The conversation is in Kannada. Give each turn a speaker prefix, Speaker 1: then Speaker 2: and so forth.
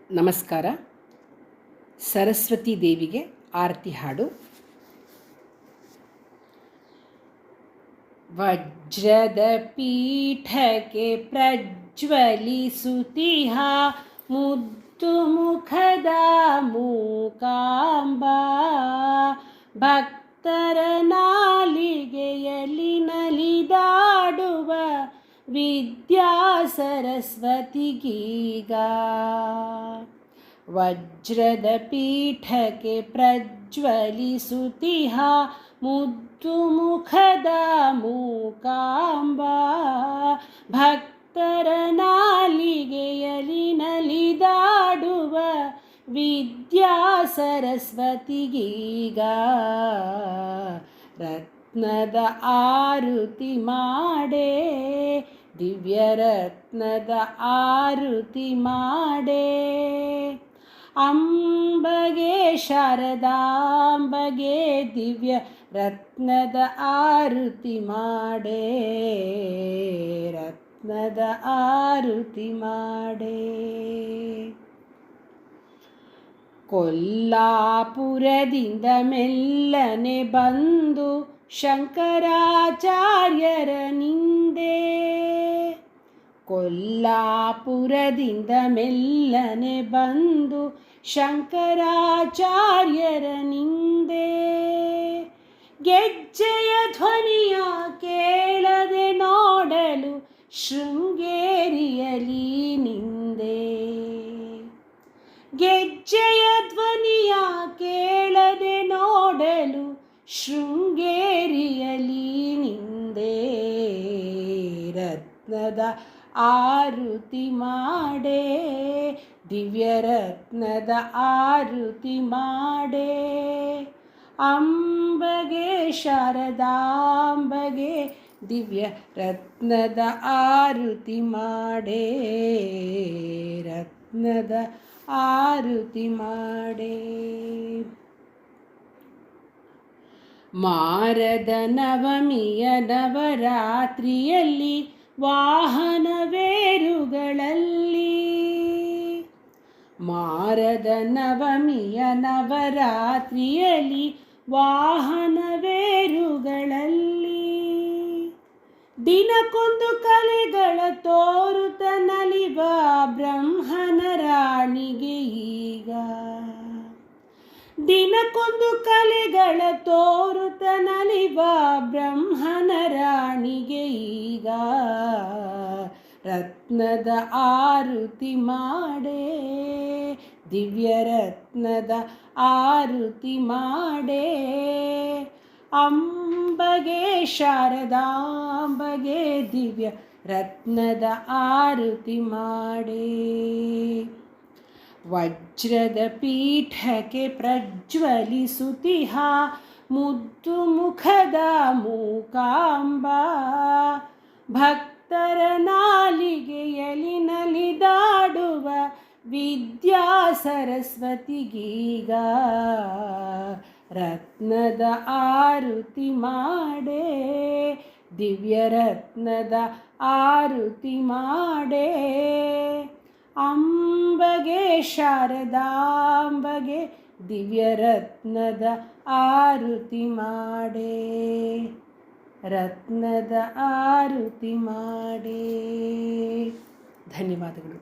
Speaker 1: ನಮಸ್ಕಾರ. ಸರಸ್ವತಿ ದೇವಿಗೆ ಆರತಿ ಹಾಡು. ವಜ್ರದ ಪೀಠಕ್ಕೆ ಪ್ರಜ್ವಲಿಸುತಿಹ ಮುದ್ದು ಮುಖದ ಮೂಕಾಂಬ, ಭಕ್ತರ ನಾಲಿಗೆಯಲ್ಲಿ ನಲಿದಾಡುವ ವಿದ್ಯಾ ಸರಸ್ವತಿಗೀಗ. ವಜ್ರದ ಪೀಠಕ್ಕೆ ಪ್ರಜ್ವಲಿಸುತಿಹ ಮುದ್ದು ಮುಖದ ಮೂಕಾಂಬ, ಭಕ್ತರ ನಾಲಿಗೆಯಲ್ಲಿ ನಲಿದಾಡುವ ವಿದ್ಯಾ ಸರಸ್ವತಿಗೀಗ. ರತ್ನದ ಆರುತಿ ಮಾಡೇ, ದಿವ್ಯ ರತ್ನದ ಆರುತಿ ಮಾಡೇ, ಅಂಬಗೆ ಶಾರದಾಂಬಗೆ ದಿವ್ಯ ರತ್ನದ ಆರುತಿ ಮಾಡೇ, ರತ್ನದ ಆರುತಿ ಮಾಡೇ. ಕೊಲ್ಲಾಪುರದಿಂದ ಮೆಲ್ಲನೆ ಬಂದು ಶಂಕರಾಚಾರ್ಯರ ನಿಂದೆ, ಕೊಲ್ಲಾಪುರದಿಂದ ಮೆಲ್ಲನೆ ಬಂದು ಶಂಕರಾಚಾರ್ಯರ ನಿಂದೆ, ಗೆಜ್ಜೆಯ ಧ್ವನಿಯ ಕೇಳದೆ ನೋಡಲು ಶೃಂಗೇರಿಯಲಿ ನಿಂದೆ, ಗೆಜ್ಜೆಯ ಧ್ವನಿಯ ಕೇಳದೆ ನೋಡಲು ಶೃಂಗೇರಿಯಲಿ ನಿಂದೆ, ರತ್ನದ ಆರುತಿ ಮಾಡೇ, ದಿವ್ಯ ರತ್ನದ ಆರುತಿ ಮಾಡೇ, ಅಂಬಗೆ ಶಾರದಾಂಬಗೆ ದಿವ್ಯ ರತ್ನದ ಆರುತಿ ಮಾಡೇ, ರತ್ನದ ಆರುತಿ ಮಾಡೇ. ಮಾರದ ನವಮಿಯ ನವರಾತ್ರಿಯಲ್ಲಿ ವಾಹನವೇರುಗಳಲ್ಲಿ, ಮಾರದ ನವಮಿಯ ನವರಾತ್ರಿಯಲ್ಲಿ ವಾಹನವೇರುಗಳಲ್ಲಿ, ದಿನಕ್ಕೊಂದು ಕಲೆಗಳ ತೋರುತ ನಲಿವ ಬ್ರಹ್ಮನ ರಾಣಿಗೆ ಈಗ, ದಿನಕ್ಕೊಂದು ಕಲೆಗಳ ತೋರುತ ನಲಿವ ಬ್ರಹ್ಮನ ರಾಣಿಗೆ ಈಗ, ರತ್ನದ ಆರುತಿ ಮಾಡೇ, ದಿವ್ಯ ರತ್ನದ ಆರುತಿ ಮಾಡೇ, ಅಂಬಗೆ ಶಾರದಾಂಬಗೆ ದಿವ್ಯ ರತ್ನದ ಆರುತಿ ಮಾಡೇ. ವಜ್ರದ ಪೀಠಕ್ಕೆ ಪ್ರಜ್ವಲಿಸುತಿಹ ಮುದ್ದು ಮುಖದ ಮೂಕಾಂಬ, ಭಕ್ತರ ನಾಲಿಗೆಯಲ್ಲಿ ನಲಿದಾಡುವ ವಿದ್ಯಾ ಸರಸ್ವತಿಗೀಗ, ರತ್ನದ ಆರುತಿ ಮಾಡೇ, ದಿವ್ಯ ರತ್ನದ ಆರುತಿ ಮಾಡೇ, ಅಂಬಗೆ ಶಾರದಾಂಬಗೆ ದಿವ್ಯ ರತ್ನದ ಆರುತಿ ಮಾಡೇ, ರತ್ನದ ಆರುತಿ ಮಾಡೇ. ಧನ್ಯವಾದಗಳು.